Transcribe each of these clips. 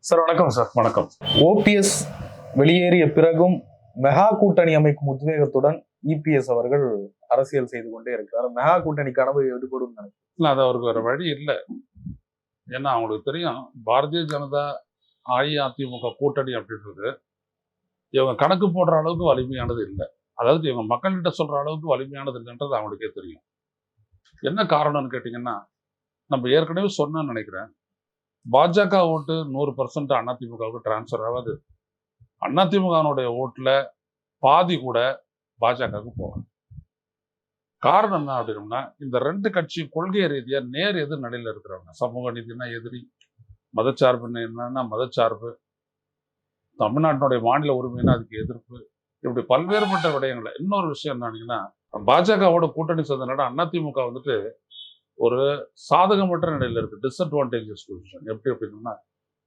Sir வணக்கம் sir. வணக்கம். OPS வெளியேறிய பிறகும் மெகா கூட்டணி அமைக்கும் உத்வேகத்துடன் இபிஎஸ் அவர்கள் அரசியல் செய்து கொண்டே இருக்கிறார். மெகா கூட்டணி கனவு எடுபடும் இல்லை, அது அவருக்கு வேற வழி இல்லை. ஏன்னா அவங்களுக்கு தெரியும், பாரதிய ஜனதா அஇஅதிமுக கூட்டணி அப்படின்றது இவங்க கணக்கு போடுற அளவுக்கு வலிமையானது இல்லை. அதாவது இவங்க மக்கள்கிட்ட சொல்ற அளவுக்கு வலிமையானது இல்லைன்றது அவங்களுக்கே தெரியும். என்ன காரணம்னு கேட்டிங்கன்னா, நம்ம ஏற்கனவே சொன்னேன்னு நினைக்கிறேன், பாஜக ஓட்டு 100% அதிமுகவுக்கு டிரான்ஸ்ஃபர் ஆகாது. அதிமுகனுடைய ஓட்டுல பாதி கூட பாஜகவுக்கு போகும். காரணம் என்ன அப்படின்னா, இந்த ரெண்டு கட்சி கொள்கை ரீதியா நேர் எதிர் நிலையில இருக்கிறவங்க. சமூக நீதினா எதிரி, மதச்சார்பு என்னன்னா மதச்சார்பு, தமிழ்நாட்டினுடைய மாநில உரிமைனா அதுக்கு எதிர்ப்பு, இப்படி பல்வேறுபட்ட விடயங்களை. இன்னொரு விஷயம் என்னன்னா, பாஜகவோட கூட்டணி சேர்ந்தனால அதிமுக வந்துட்டு ஒரு சாதகமற்ற நிலையில இருக்கு, டிஸ்அட்வான்டேஜஸ் பொசிஷன். எப்படி அப்படின்னா,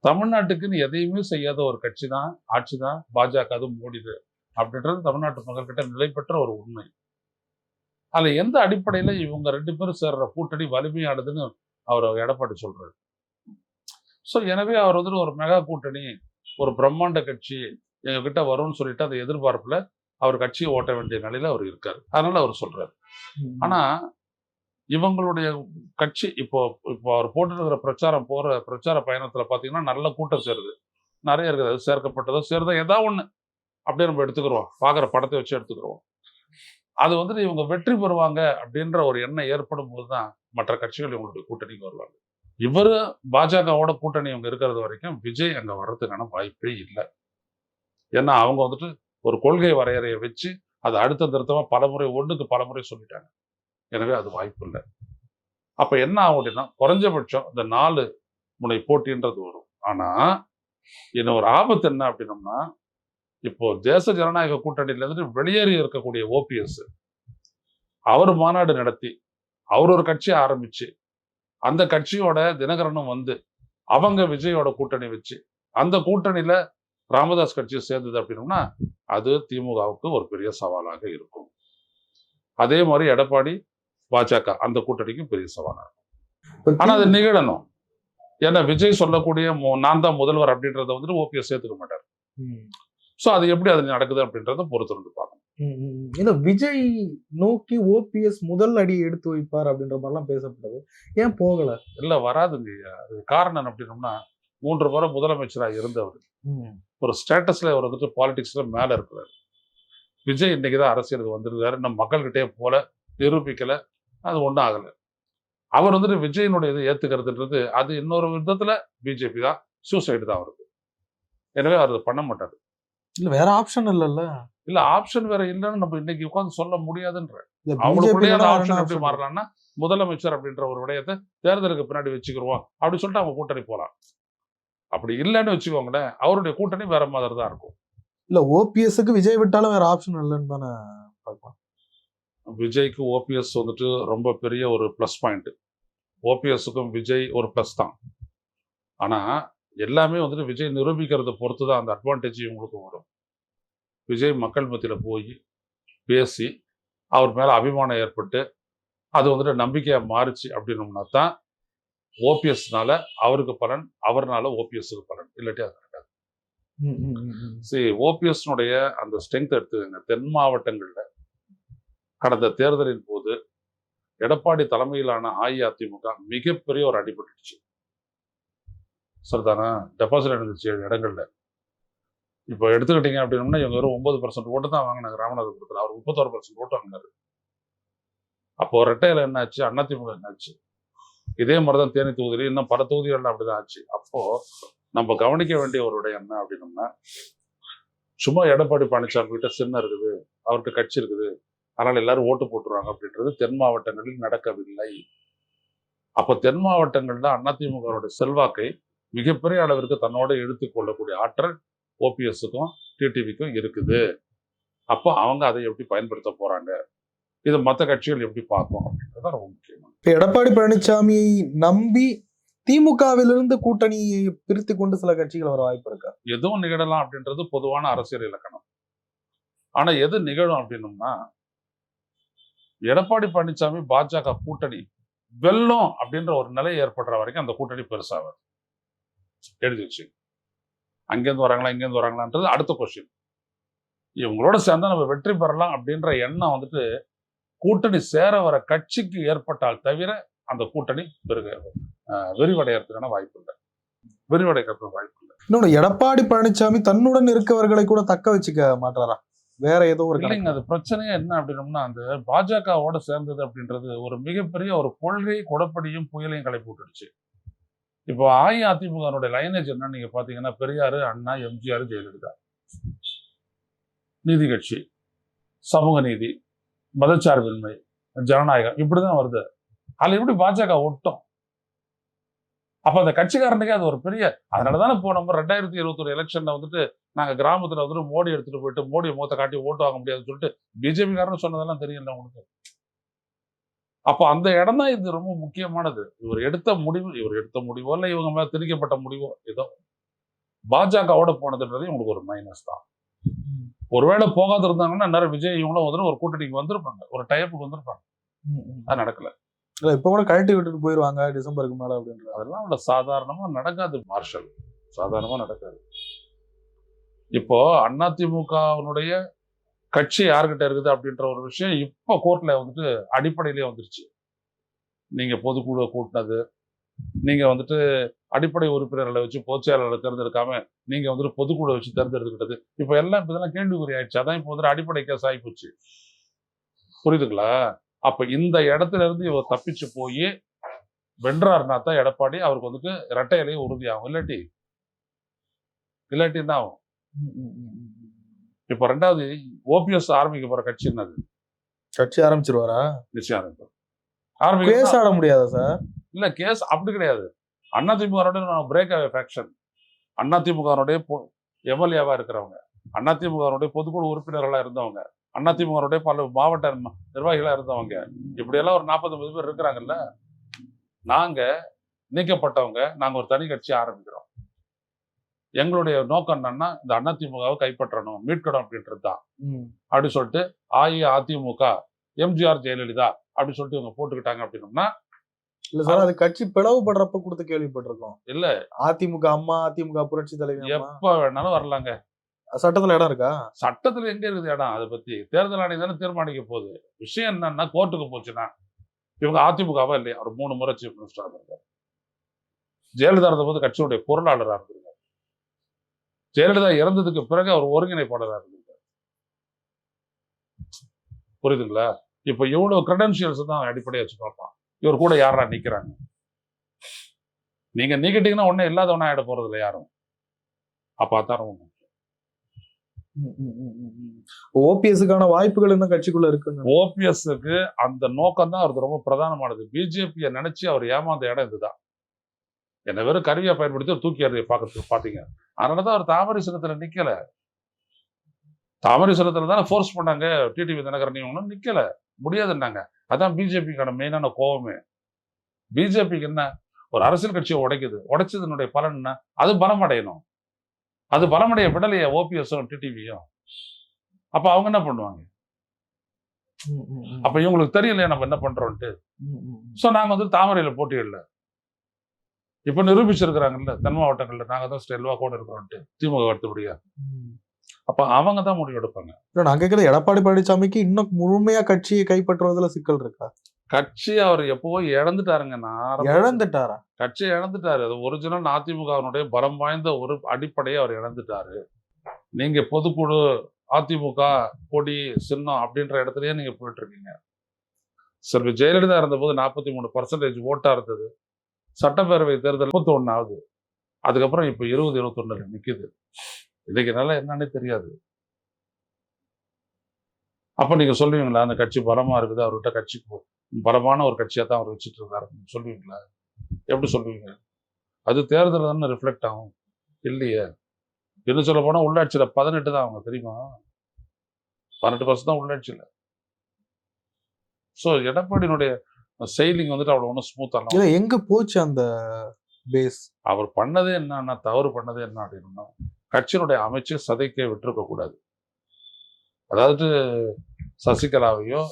தமிழ்நாட்டுக்குன்னு எதையுமே செய்யாத ஒரு கட்சி தான், ஆட்சி தான் பாஜக, அது மோடிது அப்படின்றது தமிழ்நாட்டு மக்கள்கிட்ட நிலை பெற்ற ஒரு உண்மை. அதுல எந்த அடிப்படையில இவங்க ரெண்டு பேரும் சேர்ற கூட்டணி வலிமையானதுன்னு அவர் எடப்பாடி சொல்றாரு. ஸோ எனவே அவர் வந்துட்டு ஒரு மெகா கூட்டணி, ஒரு பிரம்மாண்ட கட்சி எங்க கிட்ட வரும்னு சொல்லிட்டு அந்த எதிர்பார்ப்புல அவர் கட்சியை ஓட்ட வேண்டிய நிலையில அவர் இருக்காரு. அதனால அவர் சொல்றாரு. ஆனா இவங்களுடைய கட்சி இப்போ இப்போ அவர் போட்டுருக்கிற பிரச்சார பயணத்துல பாத்தீங்கன்னா நல்ல கூட்டம் சேருது, நிறைய இருக்குது. அது சேர்க்கப்பட்டதோ சேருதோ ஏதாவது ஒண்ணு அப்படியே நம்ம எடுத்துக்கிறோம், பாக்குற படத்தை வச்சு எடுத்துக்கிறோம். அது வந்துட்டு இவங்க வெற்றி பெறுவாங்க அப்படின்ற ஒரு எண்ணம் ஏற்படும் போதுதான் மற்ற கட்சிகள் இவங்களுடைய கூட்டணிக்கு வருவாங்க. இவரு பாஜகவோட கூட்டணி இவங்க இருக்கிறது வரைக்கும் விஜய் அங்க வர்றதுக்கான வாய்ப்பே இல்லை. ஏன்னா அவங்க வந்துட்டு ஒரு கொள்கை வரையறையை வச்சு அது அடுத்த திருத்தமா பலமுறை ஒண்ணுக்கு பலமுறை சொல்லிட்டாங்க. எனவே அது வாய்ப்பு இல்லை. அப்ப என்ன ஆகும் அப்படின்னா, குறைஞ்சபட்சம் இந்த 4 முனை போட்டின்றது வரும். ஆனா இன்னும் ஒரு ஆபத்து என்ன அப்படின்னம்னா, இப்போ தேச ஜனநாயக கூட்டணியில இருந்து வெளியேறி இருக்கக்கூடிய ஓபிஎஸ் அவர் மாநாடு நடத்தி அவர் ஒரு கட்சியை ஆரம்பிச்சு அந்த கட்சியோட தினகரனும் வந்து அவங்க விஜயோட கூட்டணி வச்சு அந்த கூட்டணியில ராமதாஸ் கட்சியை சேர்ந்தது அப்படின்னா அது திமுகவுக்கு ஒரு பெரிய சவாலாக இருக்கும். அதே மாதிரி எடப்பாடி பாஜக அந்த கூட்டணிக்கும் பெரிய சவாலாக இருக்கும். ஆனா அது நிகழணும். ஏன்னா விஜய் சொல்லக்கூடிய நான் தான் முதல்வர் அப்படின்றத வந்துட்டு ஓபிஎஸ் சேர்த்துக்க மாட்டார். சோ அது எப்படி அது நடக்குது அப்படின்றத பொறுத்திருந்து பார்க்கணும். இல்ல விஜய் நோக்கி ஓபிஎஸ் முதல் அடி எடுத்து வைப்பார் அப்படின்ற மாதிரிலாம் பேசப்பட்டது. ஏன் போகல? இல்ல வராதுங்க. அது காரணம் அப்படின்னம்னா, 3 முறை முதலமைச்சராக இருந்தவர், ஒரு ஸ்டேட்டஸ்ல அவர் வந்துட்டு பாலிடிக்ஸ்ல மேல இருக்கிறார். விஜய் இன்னைக்குதான் அரசியலுக்கு வந்திருக்காரு, நம்ம மக்கள்கிட்டே போல நிரூபிக்கல, அது ஒன்றும் ஆகல. அவர் வந்துட்டு விஜயனுடைய இதை ஏத்துக்கிறதுன்றது அது இன்னொரு விதத்துல பிஜேபி தான், சூசைடு தான் அவருக்கு. எனவே அவர் அதை பண்ண மாட்டாரு. இல்ல வேற ஆப்ஷன் இல்லைல்ல. இல்ல ஆப்ஷன் வேற இல்லைன்னு நம்ம இன்னைக்கு உட்காந்து சொல்ல முடியாதுன்ற. அவங்களுடைய ஆப்ஷன் எப்படி மாறலாம்னா, முதலமைச்சர் அப்படின்ற ஒரு விடயத்தை தேர்தலுக்கு பின்னாடி வச்சுக்கிறோம் அப்படி சொல்லிட்டு அவங்க கூட்டணி போலாம். அப்படி இல்லைன்னு வச்சுக்கோங்களேன், அவருடைய கூட்டணி வேற மாதிரி தான் இருக்கும். இல்ல ஓபிஎஸ்க்கு விஜய் விட்டாலும் வேற ஆப்ஷன் இல்லைன்னு தானே பார்க்கலாம். விஜய்க்கு ஓபிஎஸ் வந்துட்டு ரொம்ப பெரிய ஒரு பிளஸ் பாயிண்ட். ஓபிஎஸ்க்கும் விஜய் ஒரு பிளஸ் தான். ஆனா எல்லாமே வந்துட்டு விஜய் நிரூபிக்கிறத பொறுத்து தான் அந்த அட்வான்டேஜ் இவங்களுக்கு வரும். விஜய் மக்கள் மத்தியில போய் பேசி அவர் மேல அபிமானம் ஏற்பட்டு அது வந்துட்டு நம்பிக்கையா மாறுச்சு அப்படின்னோம்னா தான் ஓபிஎஸ்னால அவருக்கு பலன், அவர்னால ஓபிஎஸ்க்கு பலன். இல்லாட்டி அது நடக்காது. சரி, ஓபிஎஸ்னுடைய அந்த ஸ்ட்ரென்த் எடுத்துக்கங்க. தென் மாவட்டங்கள்ல கடந்த தேர்தலின் போது எடப்பாடி தலைமையிலான அஇஅதிமுக மிகப்பெரிய ஒரு அடிபட்டுச்சு. சரிதானா? டெபாசிட் இருந்துச்சு 7 இடங்கள்ல. இப்போ எடுத்துக்கிட்டீங்க அப்படின்னா இவங்க வெறும் 9% ஓட்டு தான் வாங்கினாங்க ராமநாதபுரத்தில். அவர் 31% ஓட்டு வாங்கினாரு. அப்போ ரெட்டையில என்ன ஆச்சு, அதிமுக என்ன ஆச்சு? இதே மாதிரிதான் தேனி தொகுதியில இன்னும் பல தொகுதிகள்ல அப்படிதான் ஆச்சு. அப்போ நம்ம கவனிக்க வேண்டிய ஒரு விடயம் என்ன அப்படின்னோம்னா, சும்மா எடப்பாடி பழனிசாமி கிட்ட சின்னம் இருக்குது, அவர்கிட்ட கட்சி இருக்குது, அதனால எல்லாரும் ஓட்டு போட்டுருவாங்க அப்படின்றது தென் மாவட்டங்களில் நடக்கவில்லை. அப்போ தென் மாவட்டங்கள்ல அதிமுக செல்வாக்கை மிகப்பெரிய அளவிற்கு தன்னோட எடுத்துக் கொள்ளக்கூடிய ஆற்றல் ஓபிஎஸ்க்கும் டிடிவிக்கும் இருக்குது. அப்போ அவங்க அதை எப்படி பயன்படுத்த போறாங்க, இது மற்ற கட்சிகள் எப்படி பார்க்கும் அப்படின்றது ரொம்ப முக்கியம். எடப்பாடி பழனிசாமியை நம்பி திமுகவிலிருந்து கூட்டணியை பிரித்து கொண்டு சில கட்சிகள் வர வாய்ப்பு இருக்கா? எதுவும் நிகழலாம் அப்படின்றது பொதுவான அரசியல் இலக்கணம். ஆனா எது நிகழும் அப்படின்னோம்னா, எடப்பாடி பழனிசாமி பாஜக கூட்டணி வெல்லும் அப்படின்ற ஒரு நிலை ஏற்படுற வரைக்கும் அந்த கூட்டணி பெருசாக எழுதி வச்சு அங்கேருந்து வராங்களா இங்கேருந்து வராங்களான்றது அடுத்த கொஸ்டின். இவங்களோட சேர்ந்தா நம்ம வெற்றி பெறலாம் அப்படின்ற எண்ணம் வந்துட்டு கூட்டணி சேர வர கட்சிக்கு ஏற்பட்டால் தவிர அந்த கூட்டணி விரிவடையறதுக்கான வாய்ப்பு இல்லை. விரிவடைக்கிறதுக்கு வாய்ப்பு இல்லை. இன்னொன்னு, எடப்பாடி பழனிசாமி தன்னுடன் இருக்கவர்களை கூட தக்க வச்சுக்க மாட்டாரா? வேற ஏதோ ஒரு இல்லைங்க, அது பிரச்சனையே என்ன அப்படின்னோம்னா, அந்த பாஜகவோட சேர்ந்தது அப்படின்றது ஒரு மிகப்பெரிய ஒரு கொள்கை குடப்படியும் புயலையும் கிளப்பி விட்டுடுச்சு. இப்போ அஇஅதிமுகனுடைய லைனேஜ் என்னன்னு நீங்க பாத்தீங்கன்னா, பெரியாரு, அண்ணா, எம்ஜிஆர், ஜெயலலிதா, நீதி கட்சி, சமூக நீதி, மதச்சார்பின்மை, ஜனநாயகம், இப்படிதான் வருது. அதுல எப்படி பாஜக ஒட்டும்? அப்ப அந்த கட்சிக்காரனுக்கே அது ஒரு பெரிய, அதனாலதானே இப்போ நம்ம 2021 எலெக்ஷன்ல வந்துட்டு நாங்க கிராமத்துல வந்துட்டு மோடி எடுத்துட்டு போயிட்டு மோடியை முகத்தை காட்டி ஓட்டு வாங்க முடியாதுன்னு சொல்லிட்டு பிஜேபி காரன் சொன்னதெல்லாம் தெரியல உங்களுக்கு. அப்போ அந்த இடம் தான் இது ரொம்ப முக்கியமானது. இவர் எடுத்த முடிவோ இல்ல இவங்க மேல திணிக்கப்பட்ட முடிவோ ஏதோ பாஜகவோட போனதுன்றது உங்களுக்கு ஒரு மைனஸ் தான். ஒருவேளை போகாது இருந்தாங்கன்னா நிறைய விஜய் இவங்களும் வந்துட்டு ஒரு கூட்டணிக்கு வந்திருப்பாங்க, ஒரு டைப்புக்கு வந்திருப்பாங்க. அது நடக்கல. இப்ப கூட கழட்டி விட்டுட்டு போயிருவாங்க டிசம்பருக்கு மேல அப்படின்ற, அதெல்லாம் அவ்வளவு சாதாரணமா நடக்காது மார்ஷல், சாதாரணமா நடக்காது. இப்போ அதிமுகவினுடைய கட்சி யார்கிட்ட இருக்குது அப்படின்ற ஒரு விஷயம் இப்ப கோர்ட்ல வந்துட்டு அடிப்படையிலேயே வந்துருச்சு. நீங்க பொதுக்குழு கூட்டினது, நீங்க வந்துட்டு அடிப்படை உறுப்பினர்களை வச்சு பொதுச்செயலாளர்களை தேர்ந்தெடுக்காம நீங்க வந்துட்டு பொதுக்குழு வச்சு தேர்ந்தெடுத்துக்கிட்டது, இப்ப எல்லாம் இதெல்லாம் கேள்விக்குறி ஆயிடுச்சு. அதான் இப்ப வந்துட்டு அடிப்படை கேஸ் ஆகி போச்சு. புரியுதுங்களா? அப்ப இந்த இடத்துல இருந்து இவர் தப்பிச்சு போய் வென்றாருனா தான் எடப்பாடி அவருக்கு வந்துட்டு இரட்டை இலையை உறுதியாகும். இல்லாட்டி என்ன ஆகும்? இப்ப ரெண்டாவது ஓபிஎஸ் ஆரம்பிக்க போற கட்சி என்னது? கட்சி ஆரம்பிச்சிருவாரா? நிச்சயம் ஆரம்பிப்பார். கேஸ் ஆட முடியாதா சார்? இல்ல, கேஸ் அப்படி கிடையாது. AIADMK break away faction, AIADMK எம்எல்ஏவா இருக்கிறவங்க, அதிமுக பொதுக்குழு உறுப்பினர்களா இருந்தவங்க, அதிமுக பல மாவட்ட நிர்வாகிகளா இருந்தவங்க, இப்படி எல்லாம் ஒரு 40-50 பேர் இருக்கிறாங்கல்ல. நாங்க நீக்கப்பட்டவங்க, நாங்க ஒரு தனி கட்சி ஆரம்பிக்கிறோம். எங்களுடைய நோக்கம் என்னன்னா இந்த அதிமுகவை கைப்பற்றணும், மீட்கணும் அப்படின்றது தான். அப்படி சொல்லிட்டு அஇஅதிமுக, எம்ஜிஆர், ஜெயலலிதா அப்படி சொல்லிட்டு இவங்க போட்டுக்கிட்டாங்க அப்படின்னோம்னா, இல்ல சார், அது கட்சி பிளவுபடுறப்ப கொடுத்து கேள்விப்பட்டிருக்கோம். இல்ல, அதிமுக அம்மா, அதிமுக புரட்சி தலைவர் எப்ப வேணாலும் வரலாங்க. சட்டத்துல இடம் இருக்கா? சட்டத்துல எங்க இருக்குது இடம்? அதை பத்தி தேர்தல் ஆணையம் தானே தீர்மானிக்க போகுது. விஷயம் என்னன்னா, கோர்ட்டுக்கு போச்சுன்னா இவங்க அதிமுகவா இல்லையா? ஒரு 3 முறை சீஃப் மினிஸ்டரா இருந்திருக்காரு. ஜெயலலிதா இருந்த போது கட்சியுடைய பொருளாளராக இருந்திருக்காரு. ஜெயலலிதா இறந்ததுக்கு பிறகு அவர் ஒருங்கிணைப்பாளராக இருந்திருக்காரு. புரியுதுங்களா? இப்ப இவ்வளவு கிரெடென்ஷியல்ஸ் தான் அடிப்படையா வச்சு பார்ப்பான். இவர் கூட யாரா நிக்கிறாங்க? நீங்க நீக்கிட்டீங்கன்னா ஒண்ணு இல்லாதவனா ஆயிட போறது இல்லை யாரும். அப்ப அதான் ஓபிஎஸ்க்கான வாய்ப்புகள் என்ன கட்சிக்குள்ள இருக்கு? ஓபிஎஸ்க்கு அந்த நோக்கம் தான் அவருக்கு ரொம்ப பிரதானமானது. பிஜேபியை நினைச்சு அவர் ஏமாந்த இடம் இதுதான். என்ன வெறும் கருவியா பயன்படுத்தி தூக்கி அறிய பாத்தீங்க. அதனாலதான் அவர் தாமரைசுரத்துல நிக்கல. தாமரைசுரத்துல தானே ஃபோர்ஸ் பண்ணாங்க. டிடிவி தினகரன் ஒன்றும் நிக்கல, முடியாதுன்னாங்க. அதான் பிஜேபிக்கான மெயினான கோபமே. பிஜேபிக்கு என்ன, ஒரு அரசியல் கட்சியை உடைச்சதனுடைய பலன் என்ன? அது பலம் அடையணும். அது பலமடைய விடலையே ஓபிஎஸும் டிடிவியும். அப்ப அவங்க என்ன பண்ணுவாங்க? அப்ப இவங்களுக்கு தெரியலையா நம்ம என்ன பண்றோம்ட்டு. சோ நாங்க வந்து தாமரையில போட்டியிடல. இப்ப நிரூபிச்சிருக்கிறாங்கல்ல தென் மாவட்டங்கள்ல நாங்க தான் ஸ்டெல்வா கூட இருக்கிறோம்ட்டு, திமுக அடுத்தபடியா. அப்ப அவங்க தான் முடிவு எடுப்பாங்க. நான் கேட்கறது, எடப்பாடி பழனிசாமிக்கு இன்னும் முழுமையா கட்சியை கைப்பற்றுவதில் சிக்கல் இருக்கா? கட்சி அவர் எப்போ இழந்துட்டாருங்க. இழந்துட்டாரா? கட்சியை இழந்துட்டாரு. அது ஒரிஜினல் அதிமுகவினுடைய பலம் வாய்ந்த ஒரு அடிப்படையை அவர் இழந்துட்டாரு. நீங்க பொதுக்குழு, அதிமுக கொடி, சின்னம் அப்படின்ற இடத்துலயே நீங்க போயிட்டு இருக்கீங்க. செல்வி ஜெயலலிதா இருந்த போது 43% ஓட்டா இருந்தது. சட்டப்பேரவை தேர்தல் 31 ஆகுது. அதுக்கப்புறம் இப்ப 20-21 நிக்குது. இன்னைக்கு நல்லா என்னன்னே தெரியாது. அப்ப நீங்க சொல்லுவீங்களா அந்த கட்சி பலமா இருக்குது, அவர்கிட்ட கட்சி பலமான ஒரு கட்சியா தான் அவர் வச்சுட்டு இருக்காரு சொல்லுவீங்களா? எப்படி சொல்லுவீங்க? அது தேர்தல் தானே ரிஃப்ளெக்ட் ஆகும். இல்லையே. இன்னும் சொல்ல போனா உள்ளாட்சியில 18 தான் அவங்க, தெரியுமா? 18% தான் உள்ளாட்சியில. சோ எடப்பாடியினுடைய செயலிங் வந்துட்டு அவ்வளவு ஒன்றும் ஸ்மூத்தா எங்க போச்சு அந்த பேஸ்? அவர் பண்ணதே என்னன்னா, தவறு பண்ணதே என்ன அப்படின்னா, கட்சியினுடைய அமைச்சர் சதைக்கே விட்டுருக்க கூடாது. அதாவது சசிகலாவையோ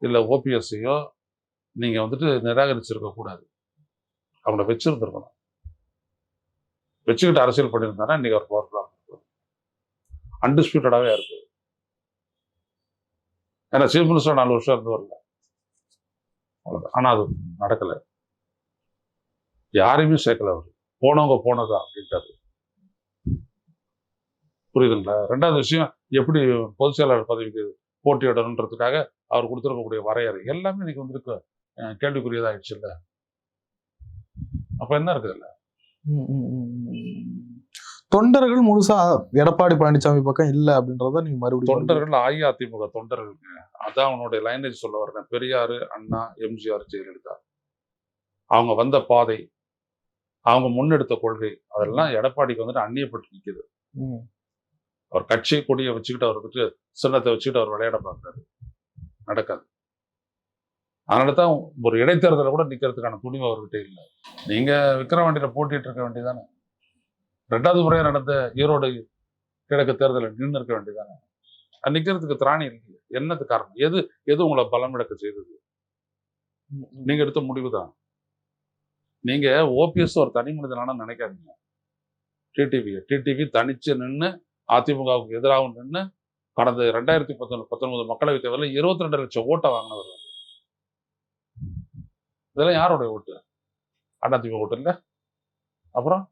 இல்ல ஓபிஎஸ்ஸையோ நீங்க வந்துட்டு நிராகரிச்சிருக்க கூடாது. அவங்கள வச்சிருந்திருக்கணும். வச்சுக்கிட்டு அரசியல் பண்ணியிருந்தாருன்னா இன்னைக்கு அவர் பவர்ஃபுல்லாக அன்டிஸ்பியூட்டடாகவே இருக்கு. ஏன்னா சீஃப் மினிஸ்டர் 4 வருஷம் இருந்து வரல, அவ்வளோதான். ஆனால் அது நடக்கலை, யாரையுமே சேர்க்கல. அவர் போனவங்க போனதா அப்படின்ட்டாரு. புரியுதுங்களா? ரெண்டாவது விஷயம், எப்படி பொதுச் செயலாளர் பதவிக்கு போட்டியிடணுன்றதுக்காக அவர் கொடுத்துருக்கக்கூடிய வரையறை எல்லாமே இன்னைக்கு வந்துருக்கு கேள்விக்குரியதாகிடுச்சு இல்லை? அப்ப என்ன இருக்குதுல்ல? தொண்டர்கள் முழுசா எடப்பாடி பழனிசாமி பக்கம் இல்ல அப்படின்றத நீங்க மறுபடியும் தொண்டர்கள் அஇஅதிமுக தொண்டர்களுக்கு அதான் அவனுடைய லைனேஜ் சொல்ல வரேன். பெரியாரு, அண்ணா, எம்ஜிஆர், ஜெயலலிதா அவங்க வந்த பாதை, அவங்க முன்னெடுத்த கொள்கை அதெல்லாம் எடப்பாடிக்கு வந்துட்டு அந்நியப்பட்டு நிற்குது. அவர் கட்சி கொடியை வச்சுக்கிட்டு அவர் வந்துட்டு சின்னத்தை வச்சுக்கிட்டு அவர் விளையாட பார்க்கிறாரு, நடக்காது. அதனாலதான் ஒரு இடைத்தேர்தலை கூட நிக்கிறதுக்கான துணிவு அவர்கிட்ட இல்லை. நீங்க விக்கிரவாண்டியில போட்டிட்டு இருக்க வேண்டியதானே? 2வது முறையா நடந்த ஈரோடு கிழக்கு தேர்தலில் நின்று இருக்க வேண்டியதானே? நிக்கிறதுக்கு திராணி இல்லை. என்னது காரணம்? எது உங்களை பலம் இழக்க செய்தது? நீங்க எடுத்த முடிவு தான். நீங்க ஓபிஎஸ் ஒரு தனி மனிதனான நினைக்காதீங்க. டிடிவி தனிச்சு நின்று அதிமுகவுக்கு எதிராகவும் நின்று கடந்த 2019 மக்களவைத் தேர்தலில் 22 லட்சம் ஓட்டை வாங்கினவர். இதெல்லாம் யாருடைய ஓட்டு? அதிமுக ஓட்டு இல்ல? அப்புறம்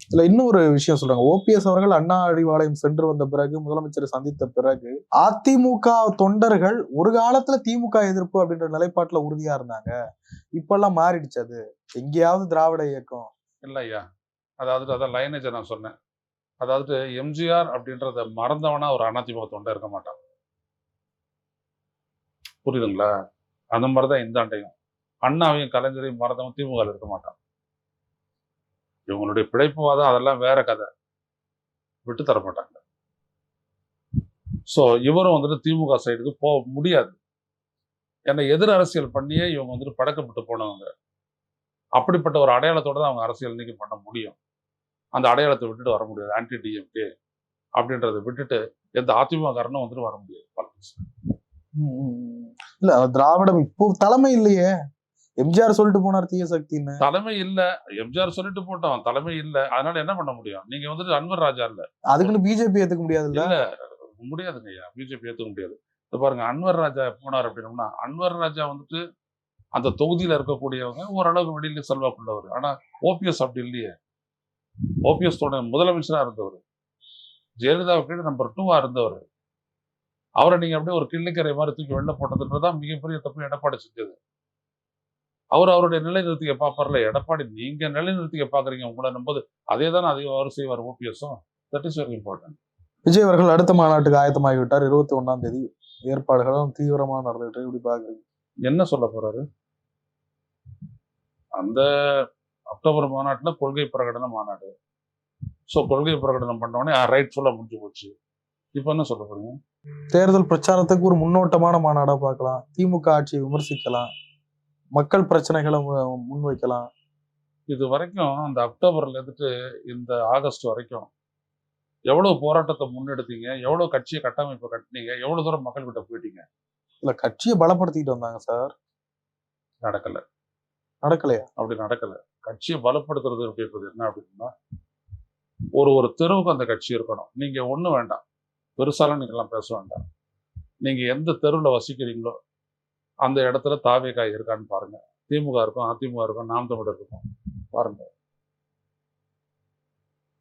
இதுல இன்னொரு விஷயம் சொல்றாங்க. ஓபிஎஸ் அவர்கள் அண்ணா அறிவாலயம் சென்று வந்த பிறகு, முதலமைச்சரை சந்தித்த பிறகு அதிமுக தொண்டர்கள் ஒரு காலத்துல திமுக எதிர்ப்பு அப்படின்ற நிலைப்பாட்டுல உறுதியா இருந்தாங்க, இப்பெல்லாம் மாறிடுச்சு. அது எங்கேயாவது திராவிட இயக்கம் இல்ல ஐயா. அதாவது அதான் லைனேஜை நான் சொன்னேன். அதாவது எம்ஜிஆர் அப்படின்றத மறந்தவனா ஒரு அதிமுக தொண்டை இருக்க மாட்டான். புரியுதுங்களா? அந்த மாதிரிதான் இந்த ஆண்டையும் அண்ணாவையும் கலைஞரையும் மறந்தவன் திமுக இருக்க மாட்டான். இவங்களுடைய பிழைப்புவாதம் அதெல்லாம் வேற கதை, விட்டு தர மாட்டாங்க. ஸோ இவரும் வந்துட்டு திமுக சைடுக்கு போக முடியாது. ஏன்னா எதிர் அரசியல் பண்ணியே இவங்க வந்துட்டு பழக்கப்பட்டு போனவங்க. அப்படிப்பட்ட ஒரு அடையாளத்தோட தான் அவங்க அரசியல் இன்னைக்கு பண்ண முடியும். அந்த அடையாளத்தை விட்டுட்டு வர முடியாது. ஆன்டி டிஎம்கே அப்படின்றத விட்டுட்டு எந்த அதிமுக காரனும் வந்துட்டு வர முடியாது. இல்ல, திராவிடம் இப்போ தலைமை இல்லையே. எம்ஜிஆர் சொல்லிட்டு போனார் தீய சக்தின்னு. தலைமை இல்ல, எம்ஜிஆர் சொல்லிட்டு போட்டோம், தலைமை இல்ல. அதனால என்ன பண்ண முடியும்? நீங்க வந்துட்டு அன்வர் ராஜா இல்ல, அதுக்குன்னு பிஜேபி ஏத்துக்க முடியாது இல்ல? முடியாதுங்க ஐயா, பிஜேபி ஏத்துக்க முடியாது. பாருங்க, அன்வர் ராஜா போனார் அப்படின்னா, அன்வர் ராஜா வந்துட்டு அந்த தொகுதியில இருக்கக்கூடியவங்க ஓரளவுக்கு வெளியில செல்வாக்குள்ளவர். ஆனா ஓபிஎஸ் அப்படி இல்லையே. ஓபிஎஸ் முதலமைச்சரா இருந்தவர், ஜெயலலிதாவுக்கு நம்பர் 2 இருந்தவர். அவரை நீங்க அப்படியே ஒரு கிள்ளிக்கரை மாதிரி தூக்கி வெளில போட்டதுன்றதான் மிகப்பெரிய தப்பு எடப்பாடி செஞ்சது. அவருடைய நிலைநிறுத்திக்க பார்ப்பார்ல. எடப்பாடி நீங்க நிலைநிறுத்திக்க பாக்குறீங்க, உங்களை நம்பது அதே தானே அதிகம் அவர் செய்வார் ஓபிஎஸும். That is very important. Vijay அவர்கள் அடுத்த மாநாட்டுக்கு ஆயத்தமாகிவிட்டார். 21ஆம் தேதி ஏற்பாடுகளும் தீவிரமா நடந்துட்டு இப்படி பாக்குறீங்க. என்ன சொல்ல போறாரு? அந்த அக்டோபர் மாநாட்டுல கொள்கை பிரகடன மாநாடு. ஸோ கொள்கை பிரகடனம் பண்ணோடனே ரைட்ஃபுல்லா முடிஞ்சு போச்சு. இப்ப என்ன சொல்ல போறீங்க? தேர்தல் பிரச்சாரத்துக்கு ஒரு முன்னோட்டமான மாநாடா பார்க்கலாம். திமுக ஆட்சியை விமர்சிக்கலாம், மக்கள் பிரச்சனைகளை முன்வைக்கலாம். இது வரைக்கும் அந்த அக்டோபர்ல இருந்துட்டு இந்த ஆகஸ்ட் வரைக்கும் எவ்வளவு போராட்டத்தை முன்னெடுத்தீங்க, எவ்வளவு கட்சியை கட்டமைப்பு கட்டினீங்க, எவ்வளவு தூரம் மக்கள் கிட்ட போயிட்டீங்க? இல்ல, கட்சியை பலப்படுத்திட்டு வந்தாங்க சார். நடக்கலையா? அப்படி நடக்கல. கட்சியை பலப்படுத்துறது அப்படின்றது என்ன அப்படின்னா, ஒரு தெருவுக்கு அந்த கட்சி இருக்கணும். நீங்க ஒண்ணு வேண்டாம், பெருசாலாம் நீங்க எல்லாம் பேச வேண்டாம். நீங்க எந்த தெருவில் வசிக்கிறீங்களோ அந்த இடத்துல தாவேகா இருக்கான்னு பாருங்க. திமுக இருக்கும், அதிமுக இருக்கும், நாம் தமிழர் இருக்கும், பாருங்க.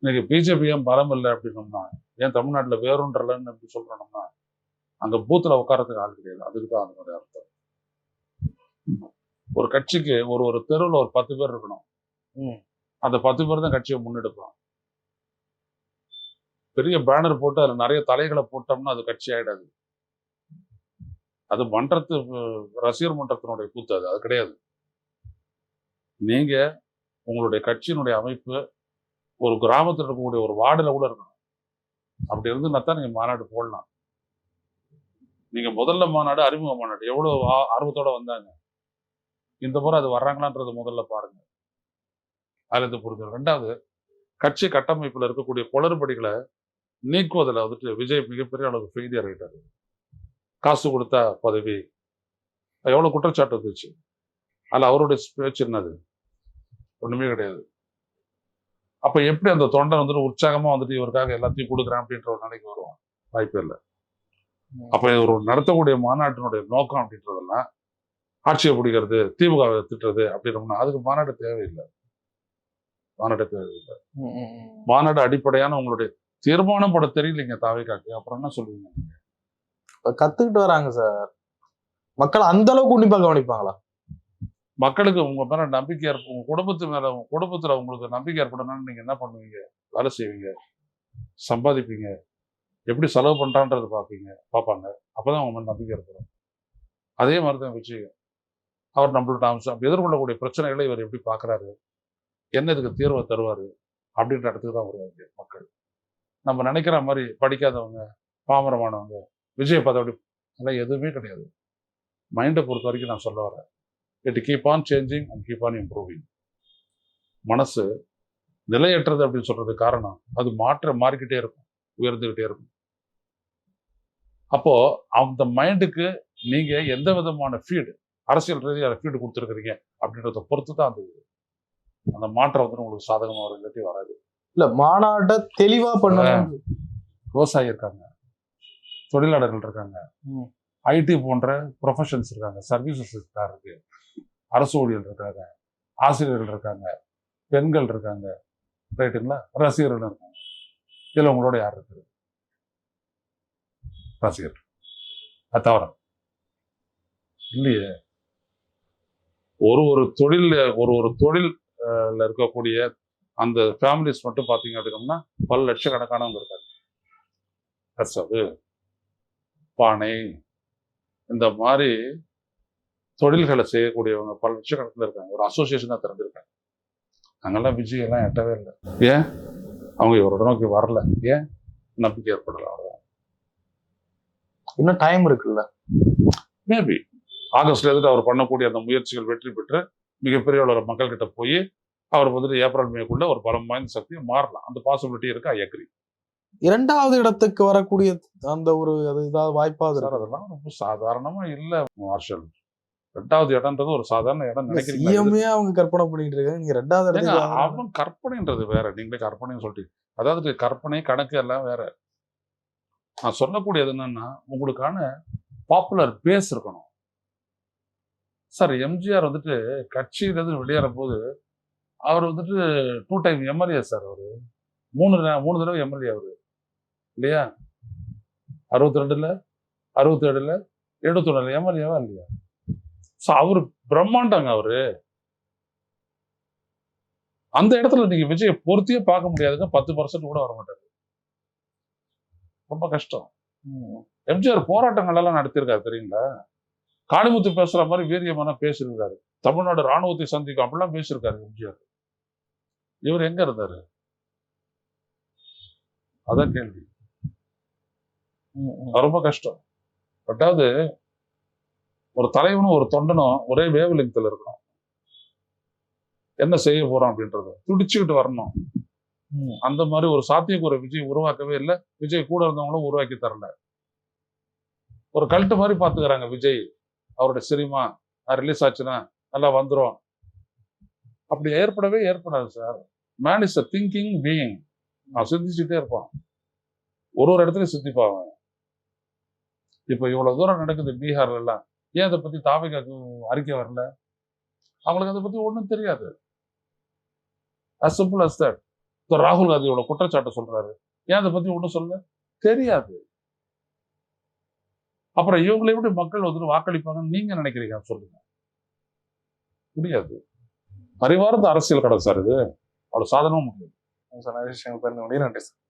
இன்னைக்கு பிஜேபியும் பலம் இல்லை அப்படின்னோம்னா, ஏன் தமிழ்நாட்டில் வேறொன்றலன்னு எப்படி சொல்றோம்னா, அங்க பூத்துல உட்காரத்துக்கு ஆள் கிடையாது. அதுக்கு தான் அதனுடைய அர்த்தம். ஒரு கட்சிக்கு ஒரு தெருவில் ஒரு 10 பேர் இருக்கணும். அந்த 10 பேர் தான் கட்சியை முன்னெடுப்பான். பெரிய பேனர் போட்டு அதுல நிறைய தலைகளை போட்டோம்னா அது கட்சி ஆயிடாது. அது மன்றத்து ரசிகர் மன்றத்தினுடைய கூத்து. அது கிடையாது. நீங்க உங்களுடைய கட்சியினுடைய அமைப்பு ஒரு கிராமத்தில் இருக்கக்கூடிய ஒரு வார்டுல கூட இருக்கணும். அப்படி இருந்துன்னா தான் நீங்க மாநாடு போடலாம். நீங்க முதல்ல மாநாடு அறிமுக மாநாடு எவ்வளவு ஆர்வத்தோட வந்தாங்க. இந்த முறை அது வர்றாங்களான்றது முதல்ல பாருங்க. அதுல இருந்து புரிஞ்சு. 2வது, கட்சி கட்டமைப்புல இருக்கக்கூடிய குளறுபடிகளை நீக்குவதில் வந்துட்டு விஜய் மிகப்பெரிய அளவுக்கு ஃபெயிலியர் ஆயிட்டாரு. காசு கொடுத்தா பதவி, எவ்வளவு குற்றச்சாட்டு வந்துச்சு. அதுல அவருடைய பேச்சு என்னது? ஒண்ணுமே கிடையாது. அப்ப எப்படி அந்த தொண்டன் வந்துட்டு உற்சாகமா வந்துட்டு இவருக்காக எல்லாத்தையும் கொடுக்குறேன் அப்படின்ற ஒரு நிலைக்கு வருவான்? வாய்ப்பே இல்லை. அப்ப ஒரு நடத்தக்கூடிய மாநாட்டினுடைய நோக்கம் அப்படின்றதெல்லாம் ஆட்சியை பிடிக்கிறது, திமுக திட்டுறது அப்படின்னா அதுக்கு மாநாடு தேவையில்லை. மாநாடு தேவையில்லை. மாநாடு அடிப்படையான உங்களுடைய தீர்மானம் பட தெரியலைங்க தாவேக்காக்கு, அப்புறம் என்ன சொல்லுவீங்க? கத்துக்கிட்டு வராங்க சார். மக்கள் அந்த அளவுக்கு உன்னிப்பா கவனிப்பாங்களா? மக்களுக்கு உங்க மேல நம்பிக்கை உங்க குடும்பத்து மேல, உங்க குடும்பத்துல உங்களுக்கு நம்பிக்கை ஏற்படணும்னு நீங்க என்ன பண்ணுவீங்க? வேலை செய்வீங்க, சம்பாதிப்பீங்க, எப்படி செலவு பண்றான்றது பார்ப்பாங்க. அப்பதான் அவங்க மேல நம்பிக்கை ஏற்படும். அதே மாதிரிதான் விஜய். அவர் நம்மளோட அம்சம் எதிர்கொள்ளக்கூடிய பிரச்சனைகளை இவர் எப்படி பாக்குறாரு, என்ன இதுக்கு தீர்வை தருவாரு அப்படின்ற இடத்துக்கு தான் வருவாங்க மக்கள். நம்ம நினைக்கிற மாதிரி படிக்காதவங்க, பாமரமானவங்க விஜய் பார்த்தா அப்படி அதெல்லாம் எதுவுமே கிடையாது. மைண்டை பொறுத்த வரைக்கும் நான் சொல்ல வரேன், it keep on changing and keep on improving. மனசு நிலையற்றது அப்படின்னு சொல்றது காரணம் அது மாறிக்கிட்டே இருக்கும், உயர்ந்துகிட்டே இருக்கும். அப்போ அந்த மைண்டுக்கு நீங்க எந்த விதமான ஃபீடு, அரசியல் ரீதியாக ஃபீடு கொடுத்துருக்கிறீங்க அப்படின்றத பொறுத்து தான் அந்த மாற்றம் வந்து உங்களுக்கு சாதகமா வரும், இல்லாட்டி வராது. இல்ல மாநாட்டை தெளிவா பண்ணணும். விவசாயி இருக்காங்க, தொழிலாளர்கள் இருக்காங்க, ஐடி போன்ற ப்ரொஃபஷன்ஸ் இருக்காங்க, சர்வீசஸ் இருக்கு, அரசு ஊழியர்கள் இருக்காங்க, ஆசிரியர்கள் இருக்காங்க, பெண்கள் இருக்காங்க, ரைட்டுங்களா, ரசிகர்கள் இருக்காங்க. இதுல உங்களோட யார் இருக்கு? ரசிகர். அது தவிர இல்லையே. ஒரு தொழில் இருக்கக்கூடிய அந்த ஃபேமிலிஸ் மட்டும் பார்த்தீங்க அப்படின்னா பல லட்சக்கணக்கானவங்க இருக்காங்க. கசவு, பானை, இந்த மாதிரி தொழில்களை செய்யக்கூடியவங்க பல லட்சக்கணக்கில் இருக்காங்க. ஒரு அசோசியேஷன் தான் திறந்திருக்காங்க. அங்கெல்லாம் விஜய் எல்லாம் எட்டவே இல்லை. ஏன்? அவங்க இவரோட நோக்கி வரல. ஏன்? நம்பிக்கை ஏற்படல. அவ்வளவுதான். இன்னும் டைம் இருக்குல்ல. மேபி ஆகஸ்ட்ல இருந்து அவர் பண்ணக்கூடிய அந்த முயற்சிகள் வெற்றி பெற்று மிகப்பெரிய அளவு மக்கள் கிட்ட போய் அவர் வந்துட்டு ஏப்ரல் மேக்குள்ள ஒரு பலம் வாய்ந்த சக்தியை மாறலாம். அந்த பாசிபிலிட்டி இருக்கு. I agree. இரண்டாவது இடத்துக்கு வரக்கூடிய அந்த ஒரு ஏதாவது வாய்ப்பாக சார் அதெல்லாம் ரொம்ப சாதாரணமா இல்ல மார்ஷல். ரெண்டாவது இடம்ன்றது ஒரு சாதாரண இடம் நினைக்கிறீங்க. அவங்க கற்பனை பண்ணிட்டு இருக்காங்க. நீங்க ரெண்டாவது இடத்துக்கு அவன் கற்பனைன்றது வேற. நீங்களே கற்பனைன்னு சொல்லிட்டு, அதாவது கற்பனை கணக்கு எல்லாம் வேற. நான் சொல்லக்கூடியது என்னன்னா, உங்களுக்கான பாப்புலர் பேஸ் இருக்கணும். சார் எம்ஜிஆர் வந்துட்டு கட்சியிலிருந்து வெளியேறும் போது அவர் வந்துட்டு 2 டைம் எம்எல்ஏ சார். அவரு 3 தடவை எம்எல்ஏ அவரு இல்லையா? 62ல, 67ல, 71ல எம்எல்ஏவா இல்லையா? ஸோ அவரு பிரம்மாண்டாங்க. அவரு அந்த இடத்துல நீங்க விஜயை பொருத்தியே பார்க்க முடியாதுங்க. 10% கூட வர மாட்டாரு. ரொம்ப கஷ்டம். எம்ஜிஆர் போராட்டங்கள் எல்லாம் நடத்திருக்காரு தெரியுங்களா? காளிமுத்து பேசுற மாதிரி வீரியமான பேசியிருக்காரு. தமிழ்நாடு ராணுவத்தை சந்திக்கும் அப்படிலாம் பேசியிருக்காரு எம்ஜிஆர். இவர் எங்க இருந்தாரு? அதான் கேள்வி. ரொம்ப கஷ்டம். பட்டாவது ஒரு தலைவனும் ஒரு தொண்டனும் ஒரே வேவ் லெங்க்ல இருக்கணும். என்ன செய்ய போறோம் அப்படின்றத துடிச்சுக்கிட்டு வரணும். அந்த மாதிரி ஒரு சாத்தியக்கூற விஜய் உருவாக்கவே இல்லை. விஜய் கூட இருந்தவங்களும் உருவாக்கி தரல. ஒரு கல்ட்டு மாதிரி பாத்துக்கிறாங்க விஜய். அவருடைய சினிமா ரிலீஸ் ஆச்சுன்னா நல்லா வந்துடும். அப்படி ஏற்படாது sir. Man is a thinking being. நான் சிந்திச்சுட்டே இருப்பான். ஒரு இடத்துல சிந்திப்பாங்க. இப்ப இவ்வளவு தூரம் நடக்குது பீகார்ல எல்லாம். ஏன் அதை பத்தி தாவேக்காக்கு அறிக்கை வரல? அவங்களுக்கு அதை பத்தி ஒண்ணும் தெரியாது. as simple as that. ராகுல் காந்தியோட குற்றச்சாட்டை சொல்றாரு. ஏன் அதை பத்தி ஒண்ணும் சொல்ல தெரியாது. அப்புறம் இவங்களை எப்படி மக்கள் வந்து வாக்களிப்பாங்கன்னு நீங்க நினைக்கிறீங்க? சொல்லுங்க. முடியாது. அறிவார்ந்த அரசியல் கடை சார் இது. அவ்வளவு சாதனமும் முடியாது. நன்றி சார்.